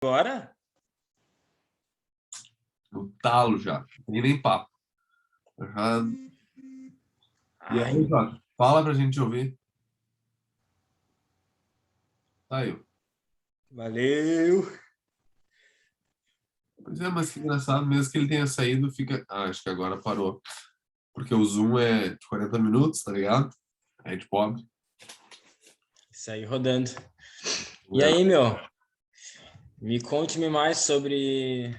Agora? No talo já. Não tem nem papo. Já... E aí, Jota? Fala pra gente ouvir. Tá aí. Valeu! Pois é, mas que engraçado, mesmo que ele tenha saído, fica. Ah, acho que agora parou. Porque o Zoom é de 40 minutos, tá ligado? É de pobre. Isso aí rodando. E aí, meu? Me conte-me mais sobre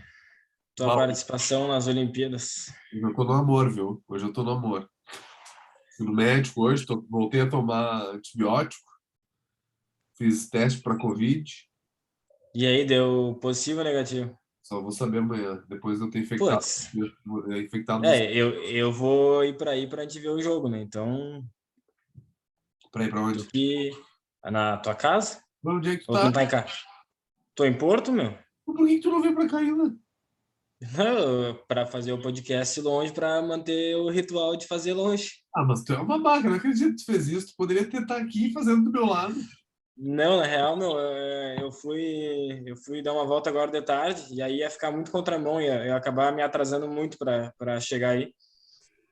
tua participação nas Olimpíadas. Eu tô no amor, viu? Hoje eu tô no amor. Fui no médico hoje, voltei a tomar antibiótico, fiz teste para Covid. E aí, deu positivo ou negativo? Só vou saber amanhã. Depois eu ter infectado. Putz. Infectado Eu vou ir para aí pra gente ver o jogo, né? Então, Pra ir pra onde? tu que... Na tua casa? Onde é que tu Ou tu tá? não tá em casa? Tô em Porto, meu? Por que tu não veio pra cá ainda? Para fazer o podcast longe, para manter o ritual de fazer longe. Ah, mas tu é uma babaca, não acredito que tu fez isso. Tu poderia tentar aqui fazendo do meu lado. Não, na real, meu, eu fui dar uma volta agora de tarde e aí ia ficar muito contramão, ia acabar me atrasando muito para chegar aí.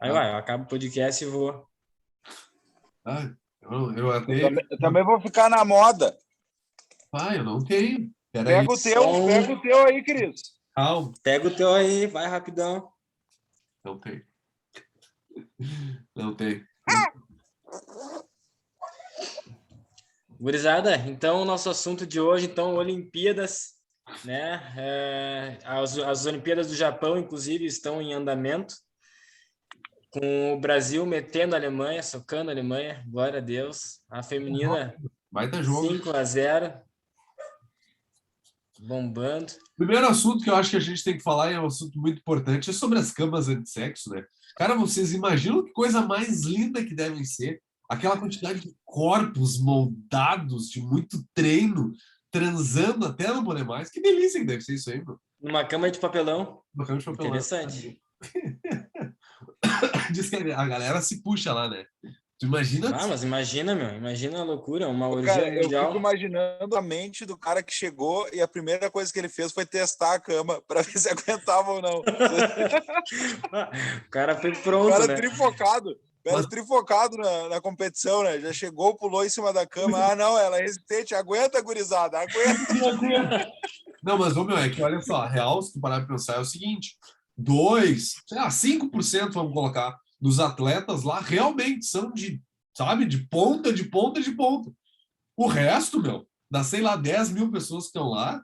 Aí, Ah, vai, eu acabo o podcast e vou. ah, eu até. Eu também vou ficar na moda. Pai, eu não tenho. Peraí. Pega o teu aí, Cris. Calma. Pega o teu aí, vai rapidão. Não tem. Não tem. Gurizada, então o nosso assunto de hoje, então, Olimpíadas, né? As Olimpíadas do Japão, inclusive, estão em andamento, com o Brasil metendo a Alemanha, socando a Alemanha, glória a Deus. A feminina Vai dar jogo. 5-0, bombando. Primeiro assunto que eu acho que a gente tem que falar, e é um assunto muito importante, é sobre as camas antissexo, né? Cara, vocês imaginam que coisa mais linda que devem ser? Aquela quantidade de corpos moldados, de muito treino, transando até não poder mais. Que delícia que deve ser isso aí, mano. Numa cama de papelão. Uma cama de papelão. Interessante. Diz que a galera se puxa lá, né? Tu imagina? Ah, mas imagina, meu. Imagina a loucura, uma orgia Cara, eu mundial. fico imaginando a mente do cara que chegou e a primeira coisa que ele fez foi testar a cama para ver se aguentava ou não. O cara foi pronto, O cara né? trifocado na competição, né? Já chegou, pulou em cima da cama. Ah, não, ela é resistente. Aguenta, gurizada, aguenta. Não, mas, ô, meu, é que olha só, a real, se tu parar pra pensar, é o seguinte: 5%, vamos colocar, dos atletas lá realmente são de, sabe, de ponta, de ponta, de ponta. O resto, meu, das, sei lá, 10 mil pessoas que estão lá,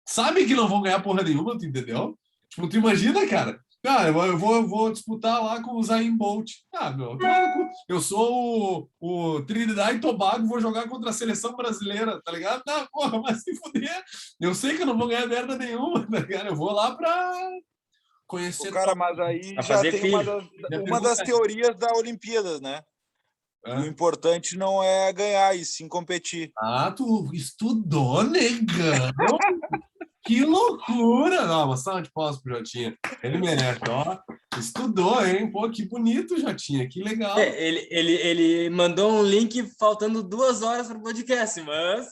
sabem que não vão ganhar porra nenhuma, tu entendeu? Tipo, tu imagina, cara. Cara, eu vou disputar lá com o Zayn Bolt. Ah, meu, eu sou o Trinidad e Tobago, vou jogar contra a seleção brasileira, tá ligado? Ah, porra, mas se fuder. Eu sei que eu não vou ganhar merda nenhuma, tá ligado? Eu vou lá pra conhecer. Cara, mas aí Pra já fazer tem filho. uma das teorias da Olimpíadas, né? O importante não é ganhar, e sim competir. Ah, tu estudou, negão? Que loucura! Não, uma salva de palmas pro Jotinha. Ele merece, ó. Estudou, hein? Pô, que bonito, Jotinha. Que legal. Ele mandou um link faltando 2 horas para o podcast, mas,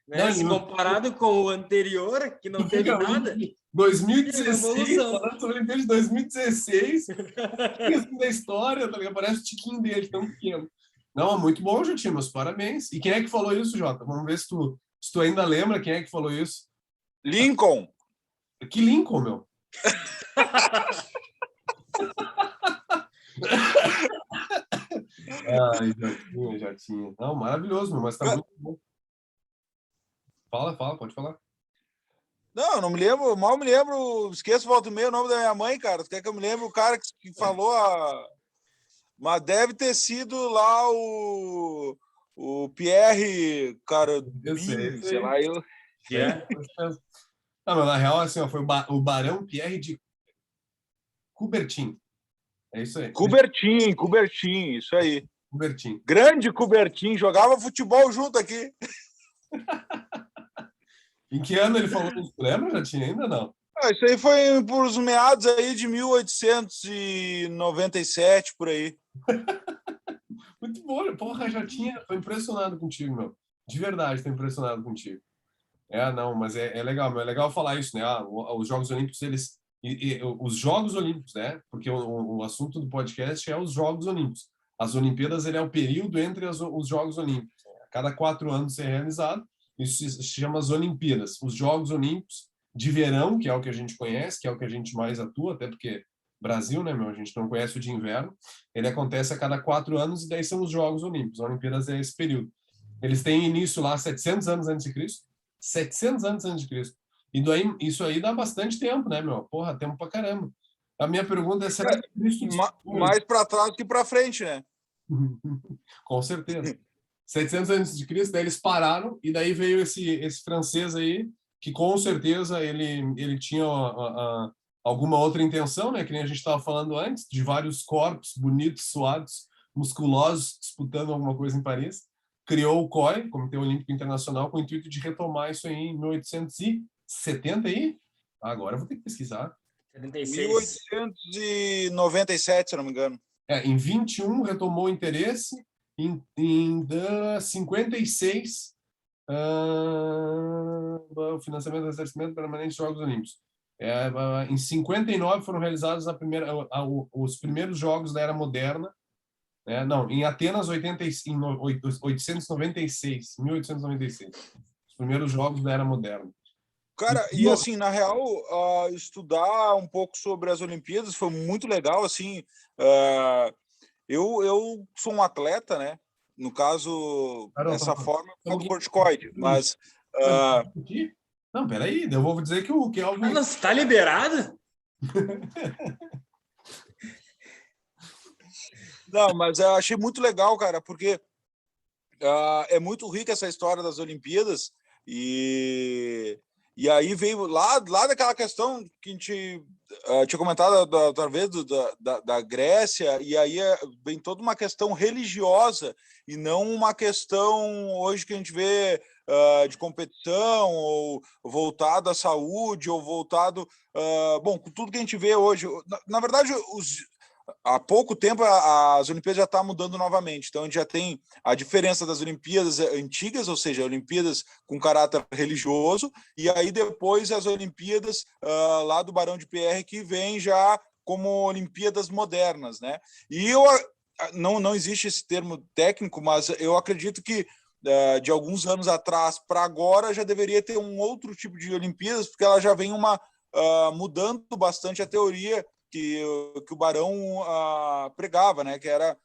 né, Não, se comparado com o anterior, que não teve nada, 2016, falando sobre a Olimpíada de 2016, isso da história, tá ligado? Parece o tiquinho dele, tão pequeno. Não, muito bom, Jotinha, meus parabéns. E quem é que falou isso, Jota? Vamos ver se tu ainda lembra quem é que falou isso. Lincoln! Que Lincoln, meu? Ai, Jotinha. Não, maravilhoso, meu, mas tá muito bom. Fala, pode falar. Não, eu não me lembro, mal me lembro, esqueço, volta e meia o nome da minha mãe, cara. Tu quer que eu me lembre o cara que falou Mas deve ter sido lá o Pierre, cara, sei lá, eu... Não, mas na real, assim, ó, foi o Barão Pierre de Coubertin. É isso aí. Coubertin, isso aí. Coubertin. Grande Coubertin, jogava futebol junto aqui. Em que ano ele falou isso? Lembra? Já tinha ainda, não? Isso aí foi por os meados aí de 1897, por aí. Muito bom, porra, já tinha. Tô impressionado contigo, meu. De verdade, tô impressionado contigo. Não, mas é legal, mas é legal falar isso, né? Os Jogos Olímpicos, os Jogos Olímpicos, né? Porque o assunto do podcast é os Jogos Olímpicos. As Olimpíadas, ele é o período entre os Jogos Olímpicos. A cada 4 anos é realizado, isso se chama as Olimpíadas. Os Jogos Olímpicos de verão, que é o que a gente conhece, que é o que a gente mais atua, até porque Brasil, né, meu? A gente não conhece o de inverno. Ele acontece a cada 4 anos e daí são os Jogos Olímpicos. As Olimpíadas é esse período. Eles têm início lá 700 anos antes de Cristo. 700 anos antes de Cristo. E daí, isso aí dá bastante tempo, né, meu? Porra, tempo pra caramba. A minha pergunta é, será que Cristo... Mais para trás que para frente, né? Com certeza. 700 antes de Cristo, daí eles pararam e daí veio esse francês aí, que com certeza ele tinha alguma outra intenção, né? Que nem a gente estava falando antes, de vários corpos bonitos, suados, musculosos, disputando alguma coisa em Paris. Criou o COI, Comitê Olímpico Internacional, com o intuito de retomar isso aí em 1870 aí. Agora eu vou ter que pesquisar. 76. 1897, se eu não me engano. Em 21 retomou o interesse, em 56 o financiamento do exercimento permanente dos Jogos Olímpicos. Em 59 foram realizados os primeiros Jogos da Era Moderna. Não, em Atenas, em 1896. Os primeiros Jogos da Era Moderna. Cara, e assim, na real, estudar um pouco sobre as Olimpíadas foi muito legal, assim, eu sou um atleta, né? No caso, dessa forma, eu sou corticoide, mas... Não, peraí, eu vou dizer que o Kelvin... Mas está liberado? Não, mas eu achei muito legal, cara, porque é muito rica essa história das Olimpíadas e aí veio lá daquela questão que a gente tinha comentado outra vez da Grécia, e aí vem toda uma questão religiosa e não uma questão hoje que a gente vê de competição ou voltado à saúde ou voltado... bom, com tudo que a gente vê hoje. Na verdade, há pouco tempo as Olimpíadas já estão mudando novamente, então a gente já tem a diferença das Olimpíadas antigas, ou seja, Olimpíadas com caráter religioso, e aí depois as Olimpíadas lá do Barão de PR, que vem já como Olimpíadas modernas, né? E não existe esse termo técnico, mas eu acredito que de alguns anos atrás para agora já deveria ter um outro tipo de Olimpíadas, porque ela já vem mudando bastante a teoria que o Barão pregava, né? Que era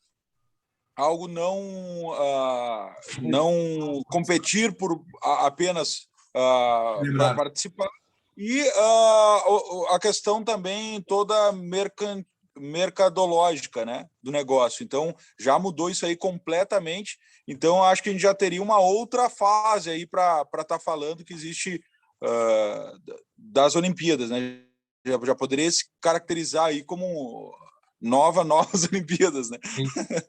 algo não competir por apenas para participar, e a questão também toda mercadológica, né, do negócio. Então já mudou isso aí completamente. Então acho que a gente já teria uma outra fase aí para estar falando que existe das Olimpíadas, né? Já poderia se caracterizar aí como novas Olimpíadas, né?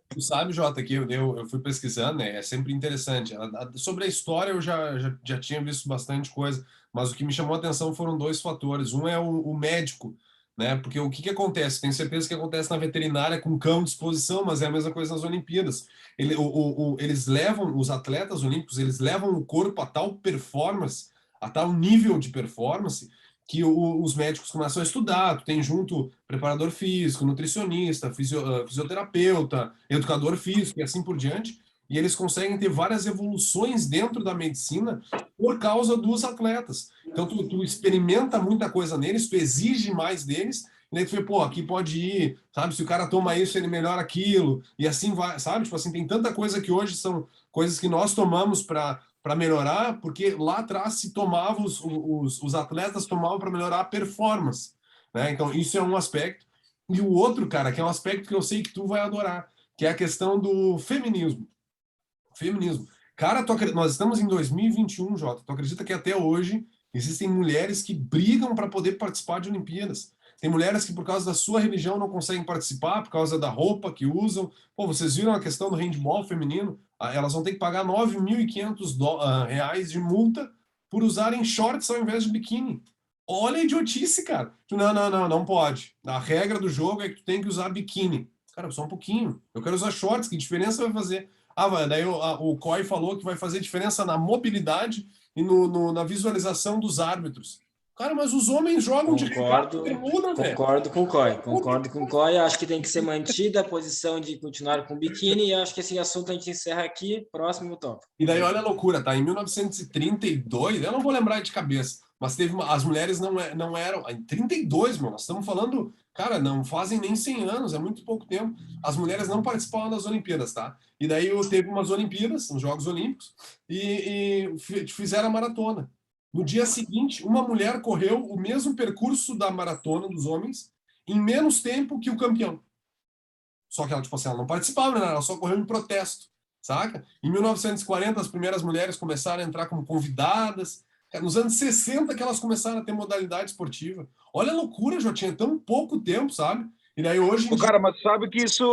Tu sabe, Jota, que eu fui pesquisando, né? É sempre interessante. Sobre a história eu já tinha visto bastante coisa, mas o que me chamou a atenção foram 2 fatores. Um é o médico, né? Porque o que acontece? Tenho certeza que acontece na veterinária com cão de exposição, mas é a mesma coisa nas Olimpíadas. Eles levam, os atletas olímpicos, eles levam o corpo a tal performance, a tal nível de performance, que os médicos começam a estudar. Tu tem junto preparador físico, nutricionista, fisioterapeuta, educador físico e assim por diante, e eles conseguem ter várias evoluções dentro da medicina por causa dos atletas. Então tu experimenta muita coisa neles, tu exige mais deles, e daí tu vê, pô, aqui pode ir, sabe? Se o cara toma isso, ele melhora aquilo, e assim vai, sabe? Tipo assim, tem tanta coisa que hoje são coisas que nós tomamos para melhorar, porque lá atrás se tomava, os atletas tomavam para melhorar a performance, né? Então, isso é um aspecto. E o outro, cara, que é um aspecto que eu sei que tu vai adorar, que é a questão do feminismo. Feminismo. Cara, nós estamos em 2021, Jota. Tu acredita que até hoje existem mulheres que brigam para poder participar de Olimpíadas? Tem mulheres que, por causa da sua religião, não conseguem participar, por causa da roupa que usam. Pô, vocês viram a questão do handball feminino? Elas vão ter que pagar R$ 9.500 de multa por usarem shorts ao invés de biquíni. Olha a idiotice, cara. Não pode. A regra do jogo é que tu tem que usar biquíni. Cara, só um pouquinho. Eu quero usar shorts, que diferença vai fazer? Daí o COI falou que vai fazer diferença na mobilidade e na visualização dos árbitros. Cara, mas os homens jogam de regata e bermuda, velho. Concordo com o Coy. Concordo com o Coy. Acho que tem que ser mantida a posição de continuar com biquíni. E acho que esse assunto a gente encerra aqui. Próximo tópico. E daí, olha a loucura, tá? Em 1932, eu não vou lembrar de cabeça, mas as mulheres não eram... Em 32, mano, nós estamos falando... Cara, não fazem nem 100 anos, é muito pouco tempo. As mulheres não participavam das Olimpíadas, tá? E daí teve umas Olimpíadas, uns Jogos Olímpicos, e fizeram a maratona. No dia seguinte, uma mulher correu o mesmo percurso da maratona dos homens em menos tempo que o campeão. Só que ela, tipo assim, ela não participava, né? Ela só correu em protesto, saca? Em 1940, as primeiras mulheres começaram a entrar como convidadas. Nos anos 60 que elas começaram a ter modalidade esportiva. Olha a loucura, já tinha tão pouco tempo, sabe? E daí hoje em dia... Cara, mas sabe que isso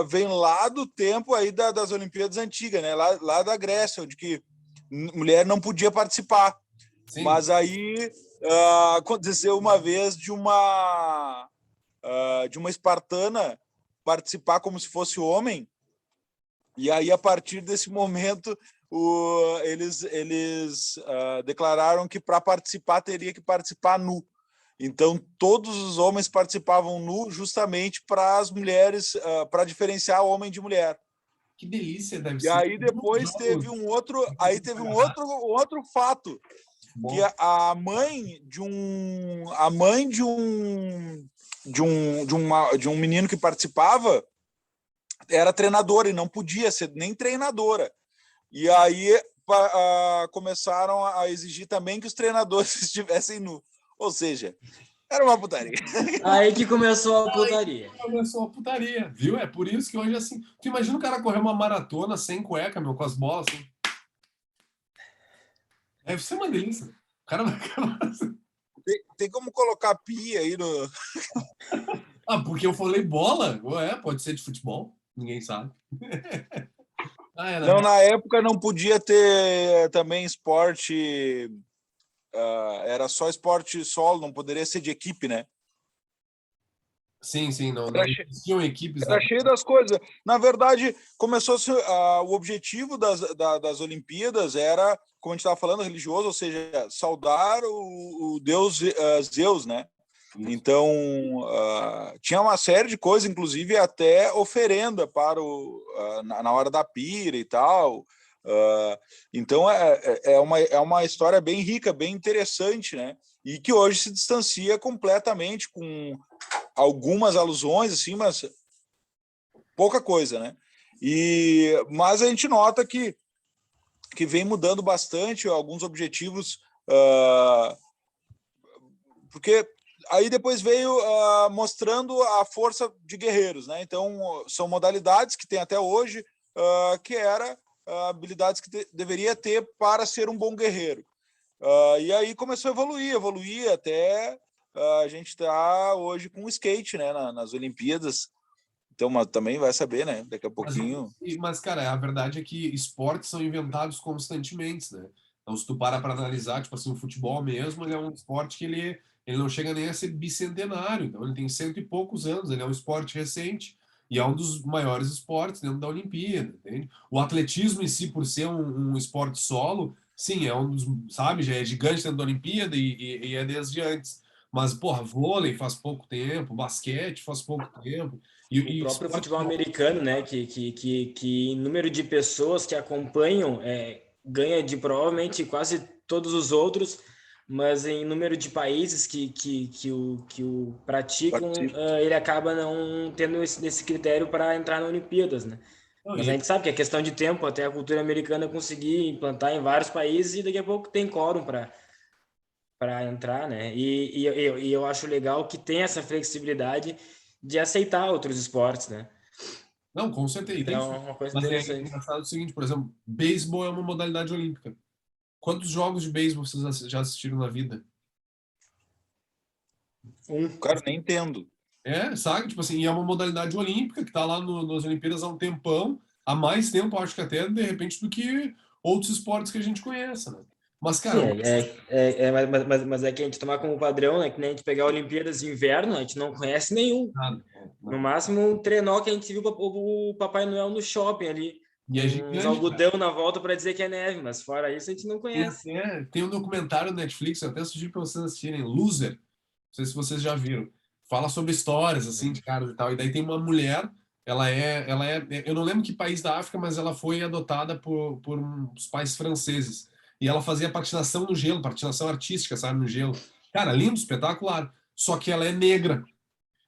vem lá do tempo aí das Olimpíadas antigas, né? Lá da Grécia, onde que mulher não podia participar. Sim. Mas aí aconteceu uma vez de uma espartana participar como se fosse homem, e aí a partir desse momento eles declararam que para participar teria que participar nu. Então todos os homens participavam nu justamente para as mulheres, para diferenciar homem de mulher. Que delícia, deve e ser. E aí depois teve um outro fato. Bom. Que a mãe de um menino que participava era treinadora e não podia ser nem treinadora. E aí começaram a exigir também que os treinadores estivessem nu. Ou seja, era uma putaria. Aí que começou a putaria. Começou a putaria, viu? É por isso que hoje, assim... Tu imagina o cara correr uma maratona sem cueca, meu, com as bolas, assim. Deve ser uma delícia. O cara vai acabar assim. Tem como colocar pia aí no... Porque eu falei bola? Pode ser de futebol. Ninguém sabe. Não, na época não podia ter também esporte... era só esporte solo, não poderia ser de equipe, né? Sim, não existiam equipes. Era cheio das coisas. Na verdade, começou-se o objetivo das Olimpíadas era, como a gente estava falando, religioso, ou seja, saudar o deus Zeus, né? Então, tinha uma série de coisas, inclusive até oferenda para na hora da pira e tal. Então, é uma história bem rica, bem interessante, né? E que hoje se distancia completamente, com algumas alusões, assim, mas pouca coisa, né? Mas a gente nota que vem mudando bastante alguns objetivos, porque aí depois veio mostrando a força de guerreiros, né? Então, são modalidades que tem até hoje, que era habilidades que deveria ter para ser um bom guerreiro. E aí começou a evoluir até a gente está hoje com o skate, né, nas Olimpíadas. Então, mas também vai saber, né? Daqui a pouquinho. Mas, cara, a verdade é que esportes são inventados constantemente, né? Então, se tu para analisar, tipo assim, o futebol mesmo, ele é um esporte que ele não chega nem a ser bicentenário. Então, ele tem 100 e poucos anos, ele é um esporte recente e é um dos maiores esportes dentro da Olimpíada, entende? O atletismo em si, por ser um esporte solo, sim, é um dos, sabe, já é gigante dentro da Olimpíada e é desde antes. Mas, porra, vôlei faz pouco tempo, basquete faz pouco tempo. O próprio futebol americano, né, que número de pessoas que acompanham ganha de provavelmente quase todos os outros, mas em número de países que o praticam, ele acaba não tendo esse critério para entrar nas Olimpíadas, né? Mas a gente sabe que é questão de tempo até a cultura americana conseguir implantar em vários países e daqui a pouco tem quórum para entrar, né? E eu acho legal que tem essa flexibilidade de aceitar outros esportes, né? Não, com certeza. Então, é uma coisa mas interessante. É engraçado o seguinte, por exemplo, beisebol é uma modalidade olímpica. Quantos jogos de beisebol vocês já assistiram na vida? Cara, nem entendo. Sabe? Tipo assim, é uma modalidade olímpica que tá lá nas Olimpíadas há um tempão, há mais tempo, acho que até, de repente, do que outros esportes que a gente conhece, né? Mas, cara... Mas é que a gente tomar como padrão, né? Que nem a gente pegar Olimpíadas de inverno, a gente não conhece nenhum. No máximo, um trenó que a gente viu o Papai Noel no shopping ali. E é uns gigante, algodão na volta para dizer que é neve, mas fora isso a gente não conhece. Tem um documentário no Netflix, eu até sugiro para vocês assistirem, Loser. Não sei se vocês já viram. Fala sobre histórias, assim, de caras e tal. E daí tem uma mulher, eu não lembro que país da África, mas ela foi adotada por uns pais franceses. E ela fazia patinação no gelo, patinação artística, sabe, no gelo. Cara, lindo, espetacular. Só que ela é negra.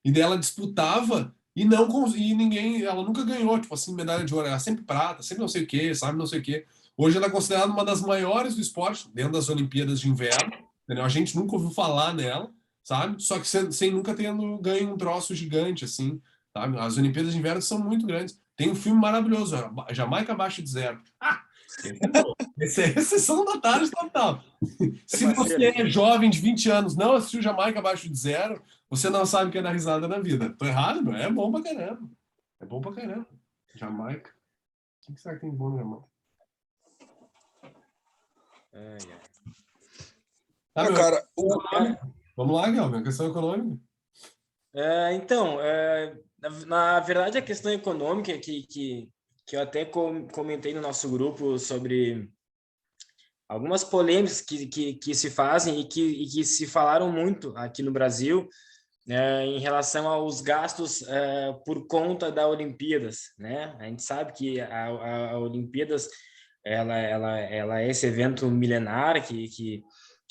E daí ela disputava e não e ninguém, ela nunca ganhou, tipo assim, medalha de ouro, ela sempre prata, sempre não sei o quê, sabe, não sei o quê. Hoje ela é considerada uma das maiores do esporte dentro das Olimpíadas de Inverno, entendeu? A gente nunca ouviu falar nela, sabe? Só que sem nunca tendo ganho um troço gigante assim, sabe? As Olimpíadas de Inverno são muito grandes. Tem um filme maravilhoso, Jamaica Abaixo de Zero. Ah, esse é bom. Esse é sessão da tarde total. Se você é jovem de 20 anos, não assistiu Jamaica Abaixo de Zero, você não sabe o que é dar risada na vida. Tô errado, meu? É bom pra caramba. É bom pra caramba. Jamaica. O que será que tem de bom no Jamaica? Tá, meu, cara, vamos lá, Galvin, questão econômica. Então, na verdade, a questão econômica que eu até comentei no nosso grupo sobre algumas polêmicas que se fazem e que se falaram muito aqui no Brasil, em relação aos gastos por conta da Olimpíadas, né? A gente sabe que a Olimpíadas ela é esse evento milenar que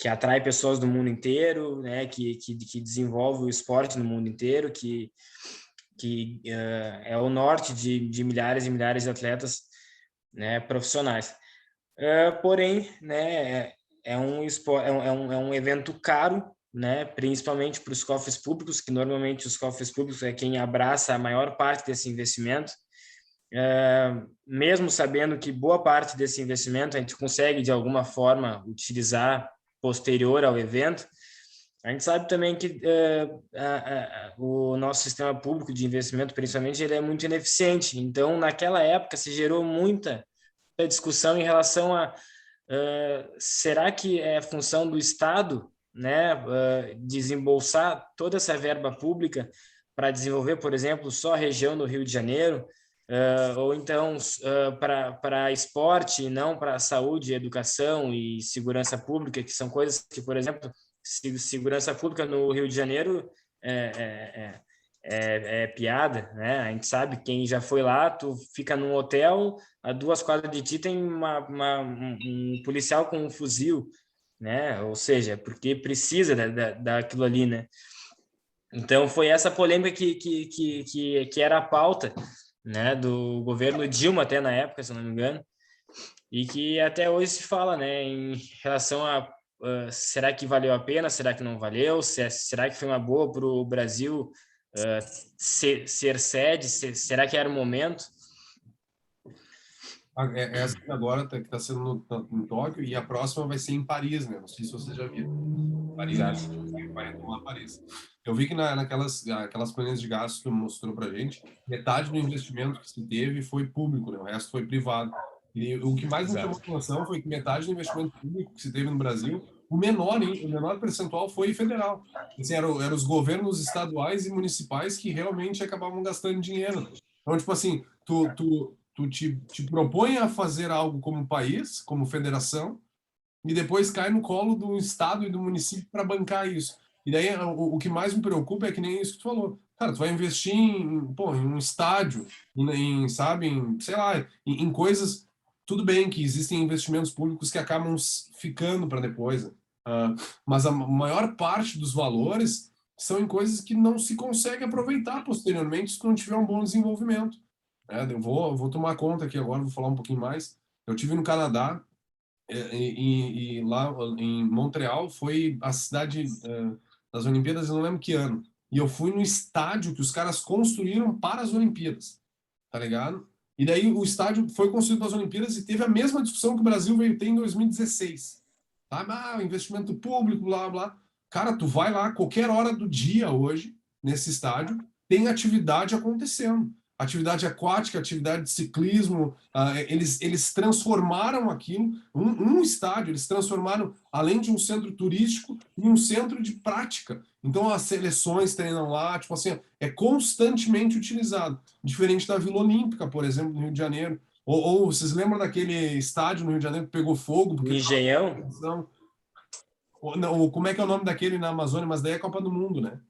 atrai pessoas do mundo inteiro, né? Que desenvolve o esporte no mundo inteiro, que é o norte de milhares e milhares de atletas, né? Profissionais. Porém, né? É um evento caro, né, principalmente para os cofres públicos, que normalmente os cofres públicos é quem abraça a maior parte desse investimento, mesmo sabendo que boa parte desse investimento a gente consegue de alguma forma utilizar posterior ao evento, a gente sabe também que o nosso sistema público de investimento, principalmente, ele é muito ineficiente. Então, naquela época, se gerou muita discussão em relação a será que é função do Estado, né, desembolsar toda essa verba pública para desenvolver, por exemplo, só a região do Rio de Janeiro, ou então para esporte e não para saúde, educação e segurança pública, que são coisas que, por exemplo, segurança pública no Rio de Janeiro é piada, né? A gente sabe, quem já foi lá, tu fica num hotel, a 2 quadras de ti tem um policial com um fuzil, né? Ou seja, porque precisa daquilo ali, né? Então foi essa polêmica que era a pauta, né? Do governo Dilma até na época, se não me engano, e que até hoje se fala, né? Em relação a será que valeu a pena? Será que não valeu? Será que foi uma boa para o Brasil ser sede? Será que era o momento? Essa agora que está sendo em Tóquio e a próxima vai ser em Paris, né? Não sei se você já viu. Paris, vai tomar Paris. Eu vi que aquelas planilhas de gastos que mostrou para gente, metade do investimento que se teve foi público, né? O resto foi privado. E o que mais me chamou a atenção foi que metade do investimento público que se teve no Brasil, o menor percentual foi federal. Assim, eram os governos estaduais e municipais que realmente acabavam gastando dinheiro. Então, tipo assim, tu te propõe a fazer algo como país, como federação, e depois cai no colo do estado e do município para bancar isso. E daí o que mais me preocupa é que nem isso que tu falou. Cara, tu vai investir em um estádio, sabe, sei lá, em coisas. Tudo bem que existem investimentos públicos que acabam ficando para depois, né? Mas a maior parte dos valores são em coisas que não se consegue aproveitar posteriormente se não tiver um bom desenvolvimento. Eu vou tomar conta aqui agora, vou falar um pouquinho mais. Eu tive no Canadá e lá em Montreal foi a cidade das Olimpíadas, eu não lembro que ano. E eu fui no estádio que os caras construíram para as Olimpíadas, tá ligado? E daí o estádio foi construído para as Olimpíadas e teve a mesma discussão que o Brasil veio ter em 2016. Tá? Investimento público, blá, blá. Cara, tu vai lá qualquer hora do dia hoje, nesse estádio, tem atividade acontecendo. Atividade aquática, atividade de ciclismo, eles transformaram aquilo, um estádio, eles transformaram, além de um centro turístico, em um centro de prática. Então as seleções treinam lá, tipo assim, é constantemente utilizado. Diferente da Vila Olímpica, por exemplo, no Rio de Janeiro, Ou vocês lembram daquele estádio no Rio de Janeiro que pegou fogo? Porque Engenhão? não, como é que é o nome daquele na Amazônia? Mas daí é Copa do Mundo, né?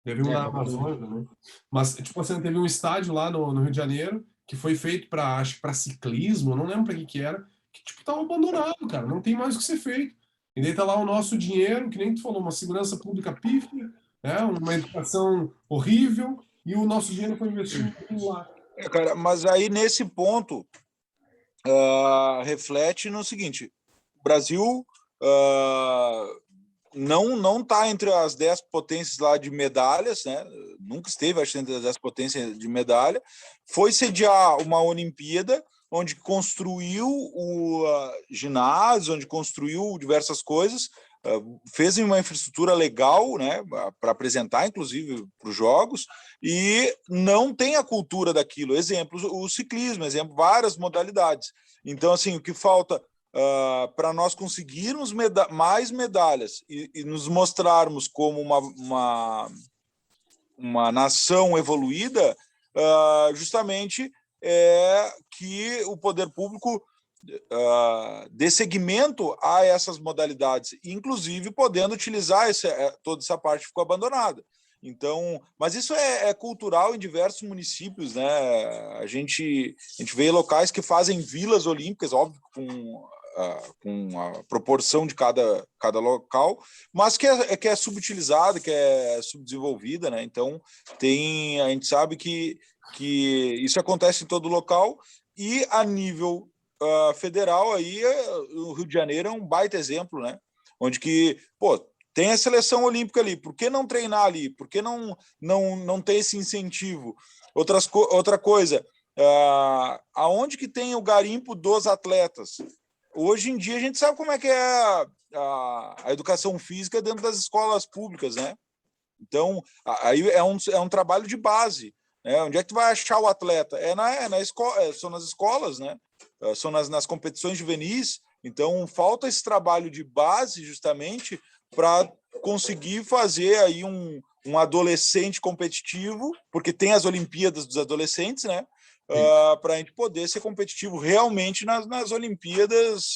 Teve um na Amazônia também. Mas, tipo assim, teve um estádio lá no Rio de Janeiro que foi feito para, acho que para ciclismo, não lembro para que era, que, tipo, tava abandonado, cara. Não tem mais o que ser feito. E daí tá lá o nosso dinheiro, que nem tu falou, uma segurança pública pífia, né? Uma educação horrível, e o nosso dinheiro foi investido lá. Cara, mas aí nesse ponto reflete no seguinte: o Brasil não está entre as 10 potências lá de medalhas, né? Nunca esteve, acho, entre as 10 potências de medalha. Foi sediar uma Olimpíada onde construiu o ginásio, onde construiu diversas coisas, fez uma infraestrutura legal, né, para apresentar, inclusive, para os Jogos, e não tem a cultura daquilo. Exemplo, o ciclismo, exemplo, várias modalidades. Então, assim, o que falta para nós conseguirmos mais medalhas e nos mostrarmos como uma nação evoluída, justamente é que o poder público dê seguimento a essas modalidades, inclusive podendo utilizar toda essa parte que ficou abandonada. Então, mas isso é cultural em diversos municípios, né? A gente vê locais que fazem vilas olímpicas, óbvio, com a proporção de cada local, mas que é subutilizada, que é subdesenvolvida, né? Então, a gente sabe que isso acontece em todo local, e a nível federal, aí o Rio de Janeiro é um baita exemplo, né? Onde que, pô, tem a seleção olímpica ali, por que não treinar ali? Por que não ter esse incentivo? Outra coisa, aonde que tem o garimpo dos atletas? Hoje em dia a gente sabe como é que é a educação física dentro das escolas públicas, né? Então, aí é um trabalho de base, né? Onde é que tu vai achar o atleta? Na escola, são nas escolas, né? São nas competições juvenis. Então, falta esse trabalho de base justamente para conseguir fazer aí um adolescente competitivo, porque tem as Olimpíadas dos adolescentes, né? Para a gente poder ser competitivo realmente nas Olimpíadas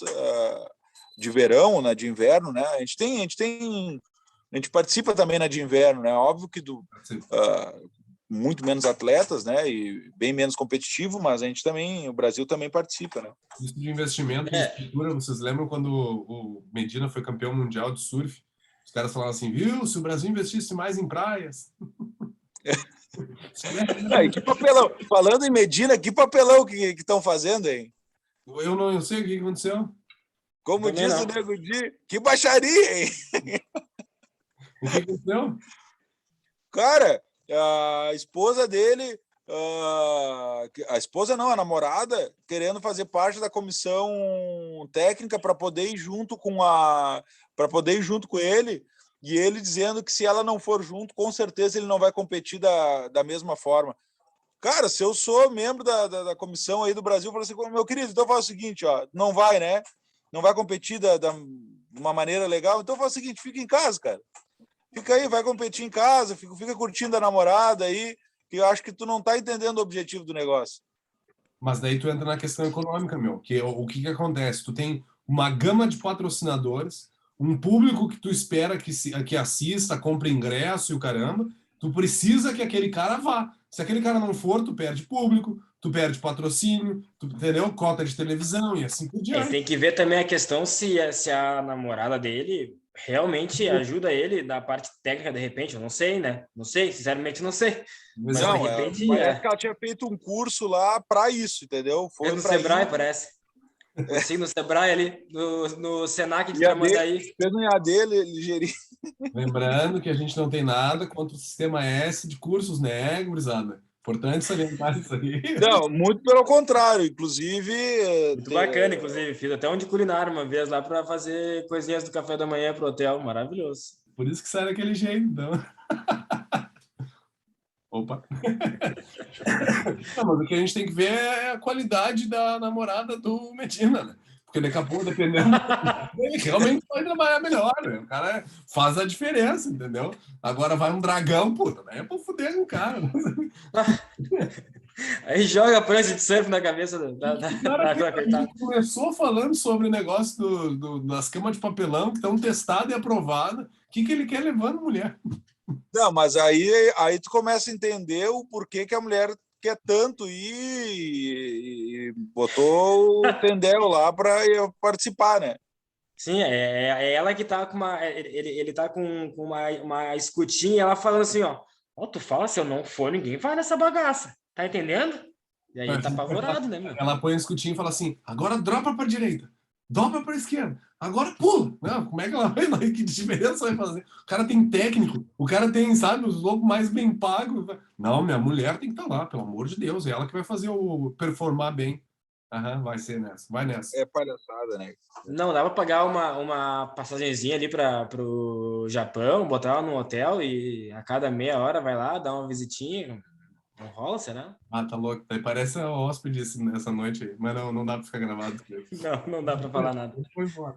de verão, né? De inverno, né? A gente participa também na de inverno, né? Óbvio que muito menos atletas, né? E bem menos competitivo, mas o Brasil também participa, né? Isso de investimento em estrutura, vocês lembram quando o Medina foi campeão mundial de surf? Os caras falavam assim, viu, se o Brasil investisse mais em praias... Que papelão! Falando em Medina, que papelão que estão fazendo, hein? Eu sei o que aconteceu. Como diz o Nego Di, que baixaria, hein? O que aconteceu? Cara, a esposa dele, a esposa não, a namorada, querendo fazer parte da comissão técnica para poder ir junto com ele, e ele dizendo que se ela não for junto, com certeza ele não vai competir da mesma forma. Cara, se eu sou membro da comissão aí do Brasil, eu falo assim, meu querido, então faz o seguinte, ó, não vai, né? Não vai competir de uma maneira legal, então faz o seguinte, fica em casa, cara. Fica aí, vai competir em casa, fica curtindo a namorada aí, que eu acho que tu não tá entendendo o objetivo do negócio. Mas daí tu entra na questão econômica, meu. Que o que acontece? Tu tem uma gama de patrocinadores, um público que tu espera que assista, compre ingresso e o caramba. Tu precisa que aquele cara vá. Se aquele cara não for, tu perde público, tu perde patrocínio, tu, entendeu? Cota de televisão e assim por diante. Tem que ver também a questão se a namorada dele realmente ajuda ele na parte técnica, de repente. Eu não sei, né? Não sei, sinceramente não sei. Mas de repente, parece que ela tinha feito um curso lá para isso, entendeu? Foi no Sebrae, parece. Sim, no Sebrae ali, no Senac de Tramandaí. Fez no EAD, ligeirinho. Lembrando que a gente não tem nada contra o sistema S de cursos, né, gurizada? Importante salientar isso aí. Não, muito pelo contrário. Inclusive... Muito bacana, inclusive. Fiz até um de culinária uma vez lá para fazer coisinhas do café da manhã pro hotel. Maravilhoso. Por isso que sai daquele jeito, então. Opa! Não, mas o que a gente tem que ver é a qualidade da namorada do Medina, né? Porque daqui a pouco, dependendo, ele realmente vai trabalhar melhor, né? O cara faz a diferença, entendeu? Agora vai um dragão, puta, é pra fuder com o cara. Aí joga prancha de surf na cabeça da A coitada. gente começou falando sobre o negócio das camas de papelão que estão testadas e aprovadas. O que ele quer levando mulher? Não, mas aí tu começa a entender o porquê que a mulher quer tanto e botou o Tendel lá para participar, né? Sim, é ela que tá com ele tá com uma escutinha e ela falando assim, ó, tu fala, se eu não for, ninguém vai nessa bagaça, tá entendendo? E aí ele tá apavorado, né, meu? Ela põe o escutinho e fala assim: agora dropa para a direita, dobra para a esquerda, agora pula. Não, como é que ela vai lá? Que diferença vai fazer? O cara tem técnico, o cara tem, sabe, os loucos mais bem pagos. Não, minha mulher tem que estar lá, pelo amor de Deus, é ela que vai fazer o performar bem. Aham, vai ser nessa, vai nessa. É palhaçada, né? Não, dá pra pagar uma passagenzinha ali pro Japão, botar ela no hotel e a cada meia hora vai lá, dar uma visitinha. Não rola, será? Ah, tá louco. Daí parece a hóspede essa noite aí, mas não dá pra ficar gravado. Não dá pra falar nada. Foi embora.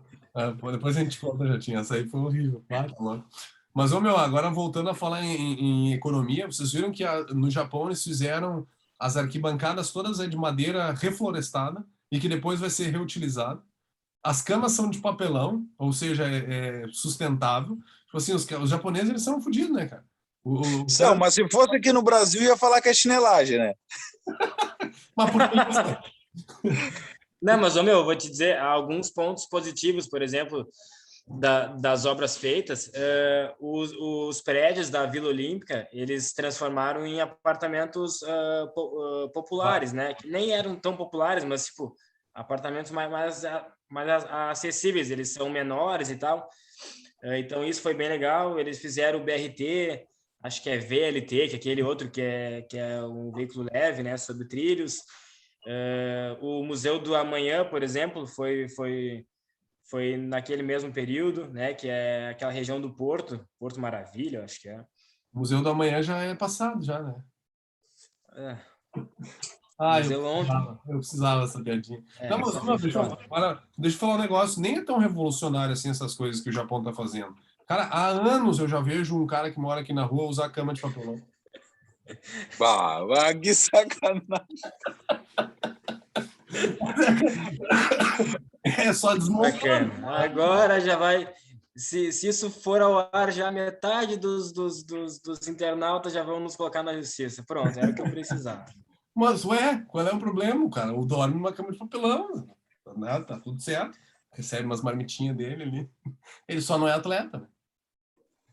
Pô, depois a gente conta, já tinha. Essa aí foi horrível. Ah, tá louco. Mas, ô meu, agora voltando a falar em economia, vocês viram que no Japão eles fizeram as arquibancadas todas de madeira reflorestada e que depois vai ser reutilizado. As camas são de papelão, ou seja, é sustentável. Tipo assim, os japoneses eles são fodidos, né, cara? Os Não, caras... mas se fosse aqui no Brasil, ia falar que é chinelagem, né? Mas por que isso? Não, mas, ô, meu, eu vou te dizer alguns pontos positivos, por exemplo, das obras feitas. Os prédios da Vila Olímpica, eles transformaram em apartamentos populares, né? Que nem eram tão populares, mas, tipo, apartamentos mais acessíveis, eles são menores e tal. Então, isso foi bem legal. Eles fizeram o BRT, acho que é VLT, que é aquele outro que é um veículo leve, né, sobre trilhos. O Museu do Amanhã, por exemplo, foi naquele mesmo período, né, que é aquela região do Porto Maravilha, acho que é. O Museu do Amanhã já é passado, já, né? É, Ah, Museu ontem. eu precisava dessa piadinha. Não, mas, Essa não, foi foda. deixa eu falar um negócio. Nem é tão revolucionário assim essas coisas que o Japão tá fazendo. Cara, há anos eu já vejo um cara que mora aqui na rua usar cama de papelão. Bah, que sacanagem. É só desmontar. Bacana. Agora já vai. Se isso for ao ar, já metade dos internautas já vão nos colocar na justiça. Pronto, era o que eu precisava. Mas, ué, qual é o problema? O cara dorme numa cama de papelão. Né? Tá tudo certo. Recebe umas marmitinhas dele ali. Ele só não é atleta. Né?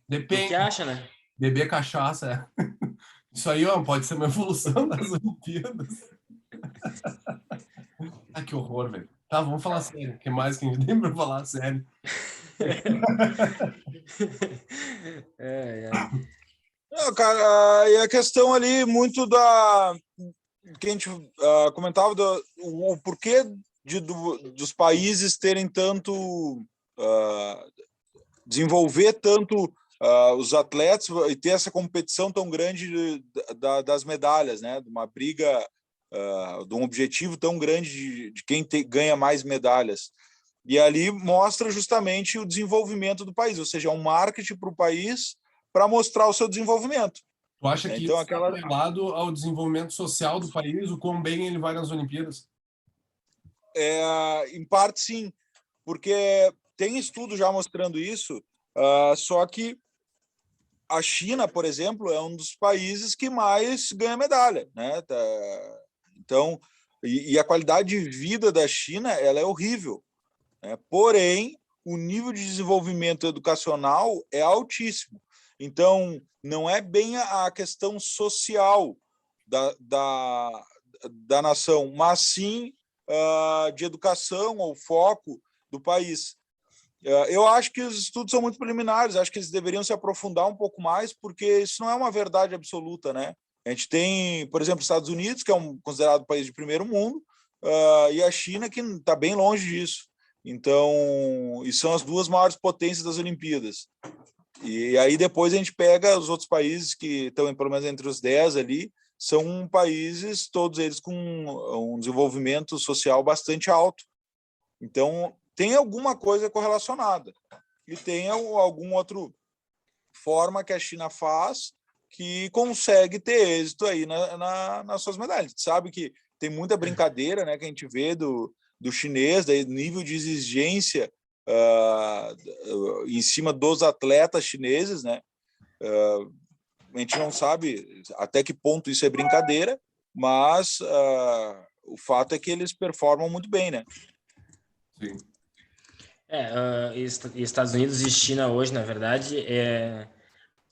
Tu que Depende. acha, né? Beber cachaça, é. Isso aí, ó, pode ser uma evolução das Olimpíadas. Ah, que horror, velho. Tá, vamos falar sério. O que mais que a gente tem pra falar sério? Não, cara, e a questão ali muito da que a gente comentava o porquê dos países terem tanto desenvolver tanto os atletas e ter essa competição tão grande das medalhas, né? De uma briga, de um objetivo tão grande de quem ganha mais medalhas. E ali mostra justamente o desenvolvimento do país, ou seja, é um marketing para o país para mostrar o seu desenvolvimento. Tu acha que Então, isso está atrelado ao desenvolvimento social do país, o quão bem ele vai nas Olimpíadas? Em parte, sim, porque tem estudo já mostrando isso, só que a China, por exemplo, é um dos países que mais ganha medalha, né? Então, e a qualidade de vida da China, ela é horrível, né? Porém, o nível de desenvolvimento educacional é altíssimo. Então, não é bem a questão social da nação, mas sim de educação ou foco do país. Eu acho que os estudos são muito preliminares, acho que eles deveriam se aprofundar um pouco mais, porque isso não é uma verdade absoluta, né? A gente tem, por exemplo, os Estados Unidos, que é considerado um país de primeiro mundo, e a China, que está bem longe disso. Então, e são as duas maiores potências das Olimpíadas. E aí depois a gente pega os outros países que estão pelo menos entre os 10 ali, são países, todos eles com um desenvolvimento social bastante alto. Então, tem alguma coisa correlacionada. E tem alguma outra forma que a China faz que consegue ter êxito aí nas suas medalhas. A gente sabe que tem muita brincadeira, né, que a gente vê do chinês, daí nível de exigência em cima dos atletas chineses, né? A gente não sabe até que ponto isso é brincadeira, mas o fato é que eles performam muito bem, né? Sim. Estados Unidos e China hoje, na verdade,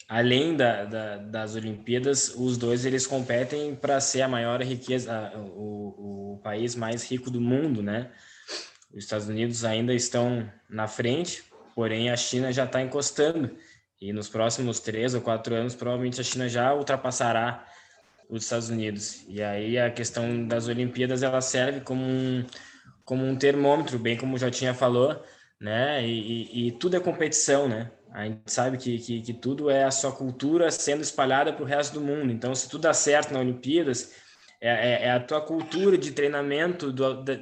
além das Olimpíadas, os dois eles competem para ser a maior riqueza, o país mais rico do mundo, né? Os Estados Unidos ainda estão na frente, porém a China já está encostando. E nos próximos 3 ou 4 anos, provavelmente a China já ultrapassará os Estados Unidos. E aí a questão das Olimpíadas, ela serve como um termômetro, bem como já tinha falou, né? E tudo é competição, né? A gente sabe que tudo é a sua cultura sendo espalhada para o resto do mundo. Então, se tudo dá certo na Olimpíadas, é a tua cultura de treinamento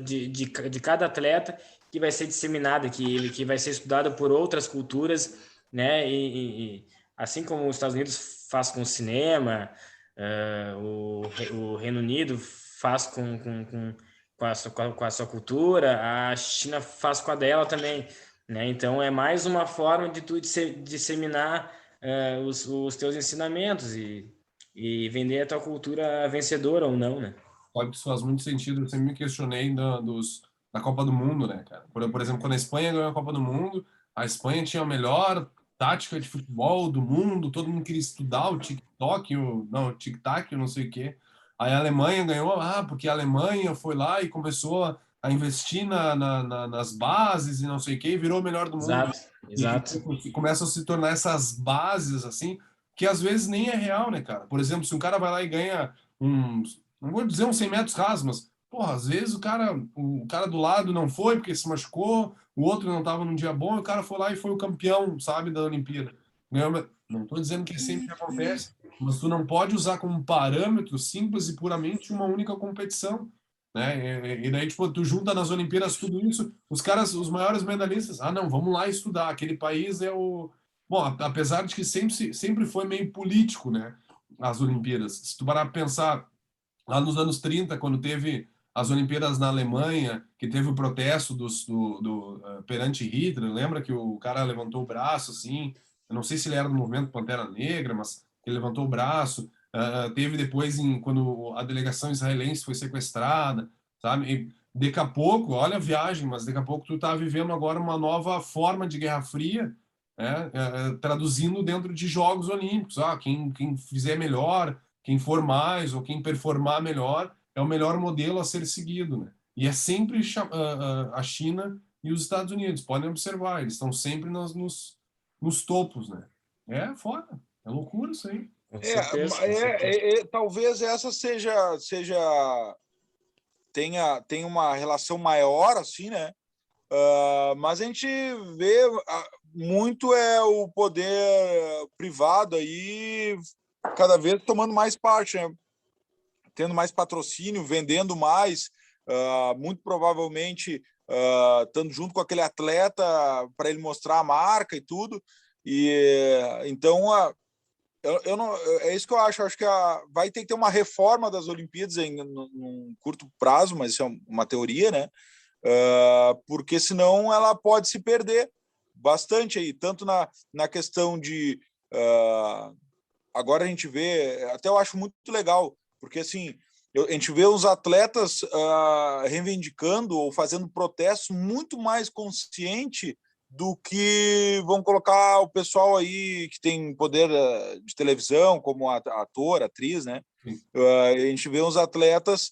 de cada atleta que vai ser disseminada, que vai ser estudada por outras culturas, né? E assim como os Estados Unidos faz com o cinema, o Reino Unido faz com a sua cultura, a China faz com a dela também, né? Então é mais uma forma de tu disseminar os teus ensinamentos e vender a tua cultura vencedora ou não, né? Claro que isso faz muito sentido. Eu sempre me questionei da Copa do Mundo, né, cara? Por exemplo, quando a Espanha ganhou a Copa do Mundo, a Espanha tinha a melhor tática de futebol do mundo, todo mundo queria estudar o TikTok, o tic-tac, não sei o quê. Aí a Alemanha ganhou, porque a Alemanha foi lá e começou a investir nas bases e não sei o quê, e virou o melhor do mundo. Exato, exato. E começam a se tornar essas bases, assim, que às vezes nem é real, né, cara? Por exemplo, se um cara vai lá e ganha não vou dizer uns 100 metros rasos, mas, porra, às vezes o cara do lado não foi porque se machucou, o outro não estava num dia bom, e o cara foi lá e foi o campeão, sabe, da Olimpíada. Não estou dizendo que sempre acontece, mas tu não pode usar como parâmetro simples e puramente uma única competição, né? E daí, tipo, tu junta nas Olimpíadas tudo isso, os caras, os maiores medalhistas, não, vamos lá estudar, aquele país é o... Bom, apesar de que sempre foi meio político, né, as Olimpíadas. Se tu parar pra pensar lá nos anos 30, quando teve as Olimpíadas na Alemanha, que teve o protesto perante Hitler, lembra que o cara levantou o braço, assim, eu não sei se ele era do movimento Pantera Negra, mas ele levantou o braço. Teve depois, quando a delegação israelense foi sequestrada, sabe? E daqui a pouco, olha a viagem, mas daqui a pouco tu tá vivendo agora uma nova forma de Guerra Fria, né? Traduzindo dentro de Jogos Olímpicos. Quem fizer melhor, quem for mais ou quem performar melhor é o melhor modelo a ser seguido, né? E é sempre a China e os Estados Unidos. Podem observar, eles estão sempre nos topos, né? É foda, é loucura isso aí. Com certeza, com certeza. Talvez essa tenha uma relação maior, assim, né? Mas a gente vê muito o poder privado aí cada vez tomando mais parte, né? Tendo mais patrocínio, vendendo mais, muito provavelmente estando junto com aquele atleta para ele mostrar a marca e tudo. E então eu não, é isso que eu acho. Eu acho que vai ter que ter uma reforma das Olimpíadas num curto prazo, mas isso é uma teoria, né? Porque senão ela pode se perder bastante aí, tanto na questão de agora a gente vê, até eu acho muito legal, porque assim a gente vê os atletas reivindicando ou fazendo protestos muito mais consciente do que vão colocar o pessoal aí que tem poder de televisão, como ator, atriz, né? A gente vê os atletas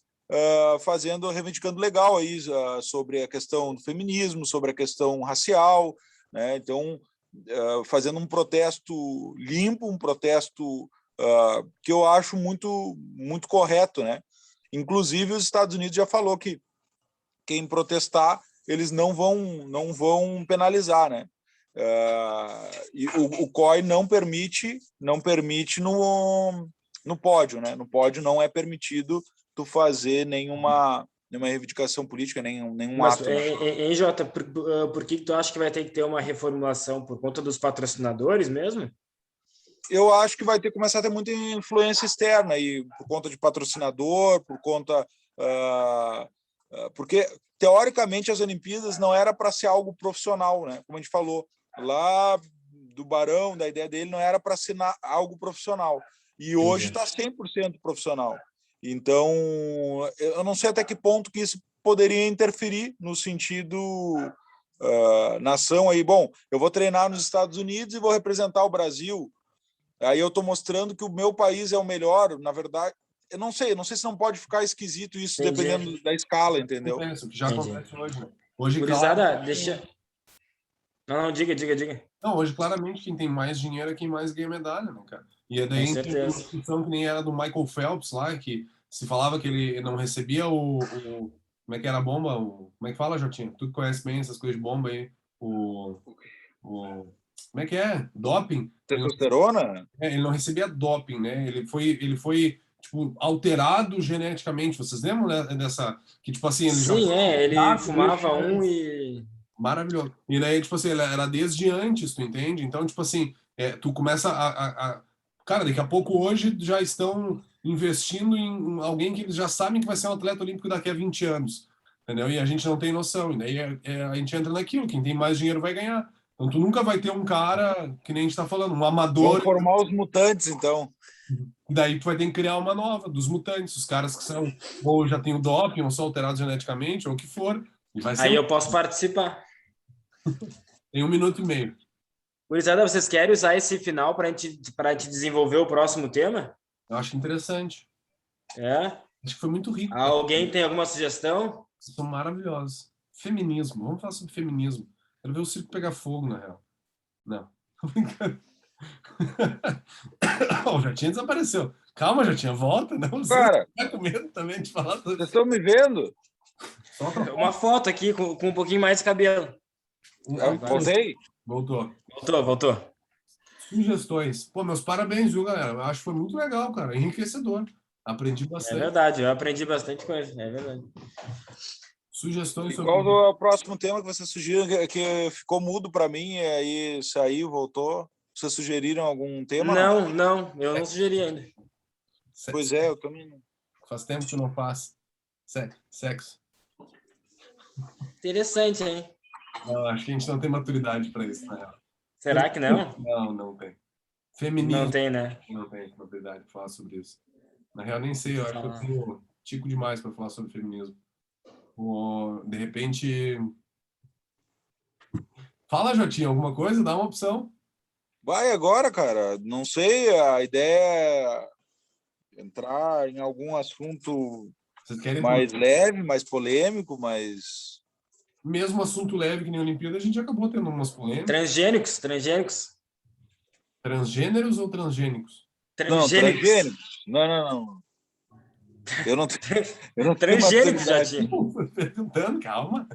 reivindicando legal aí sobre a questão do feminismo, sobre a questão racial, né? Então, fazendo um protesto limpo, um protesto que eu acho muito, muito correto, né? Inclusive, os Estados Unidos já falou que quem protestar, eles não vão penalizar, né? E o COI não permite no pódio, né? No pódio não é permitido tu fazer nenhuma reivindicação política, nenhum Mas, ato. Né? Jota, por que tu acha que vai ter que ter uma reformulação? Por conta dos patrocinadores mesmo? eu acho que vai ter que começar a ter muita influência externa aí, por conta de patrocinador, por conta. Porque, teoricamente, as Olimpíadas não era para ser algo profissional, né? Como a gente falou lá do Barão, da ideia dele, não era para ser algo profissional. E hoje está 100% profissional. Então, eu não sei até que ponto que isso poderia interferir no sentido nação aí. Bom, eu vou treinar nos Estados Unidos e vou representar o Brasil. Aí eu estou mostrando que o meu país é o melhor. Na verdade, eu não sei se não pode ficar esquisito isso. Entendi. Dependendo da escala, entendeu? Acontece, o que já Entendi. acontece hoje, né? Hoje, Gurizada, claro, deixa. Não, diga. não, hoje claramente quem tem mais dinheiro é quem mais ganha medalha, né, cara? E é daí Com tem uma certeza. discussão que nem era do Michael Phelps lá, que se falava que ele não recebia como é que era a bomba? Como é que fala, Jotinho? Tu que conhece bem essas coisas de bomba aí. Como é que é? Doping? Testosterona? Ele não recebia doping, né? Ele foi tipo, alterado geneticamente. Vocês lembram, né, dessa... Que, tipo assim, ele já Sim, foi ele alterado fumava desde antes. e. Maravilhoso. E daí, tipo assim, era desde antes, tu entende? Então, tipo assim, tu começa Cara, daqui a pouco hoje já estão investindo em alguém que eles já sabem que vai ser um atleta olímpico daqui a 20 anos. Entendeu? E a gente não tem noção. E daí a gente entra naquilo, quem tem mais dinheiro vai ganhar. Então tu nunca vai ter um cara, que nem a gente tá falando, um amador. Vamos formar os mutantes, então. Daí tu vai ter que criar uma nova, dos mutantes, os caras que são, ou já tem o doping, ou são alterados geneticamente, ou o que for. E vai ser Aí eu posso participar. Tem 1 minuto e meio. Gurizada, vocês querem usar esse final para gente desenvolver o próximo tema? Eu acho interessante. É? Acho que foi muito rico. Alguém tem alguma sugestão? São maravilhosos. Feminismo. Vamos falar sobre feminismo. Quero ver o circo pegar fogo, na real. Não. Tô brincando. O Jatinha desapareceu. Calma, Jatinha. Volta. Não, você Cara, tá com medo também de falar tudo. vocês estão me vendo? Uma foto aqui com um pouquinho mais de cabelo. Voltei? Voltou. Voltou. Sugestões. Pô, meus parabéns, viu, galera? Eu acho que foi muito legal, cara. Enriquecedor. Aprendi É bastante. verdade, eu aprendi bastante coisa. É verdade. Sugestões E sobre... qual é o próximo tema que vocês sugeriram que ficou mudo para mim e aí saiu, voltou? Vocês sugeriram algum tema? Não, eu não sugeri ainda. Pois é, eu também não. Faz tempo que não faz. Sexo. Interessante, hein? Não, acho que a gente não tem maturidade para isso, na real. Será que não? Não tem. Feminismo. Não tem, né? Não tem maturidade para falar sobre isso. Na real, nem sei. Eu acho que eu tenho tico demais para falar sobre feminismo. De repente... Fala, Jotinho, alguma coisa? Dá uma opção. Vai agora, cara. Não sei, a ideia é entrar em algum assunto Vocês querem mais leve, mais polêmico, mais... Mesmo assunto leve que nem a Olimpíada, a gente acabou tendo umas polêmicas. Transgênicos. Transgêneros ou transgênicos? Não, transgênicos. Não. Eu não tenho Transgênicos, maturidade. Jatinho. Perguntando, calma.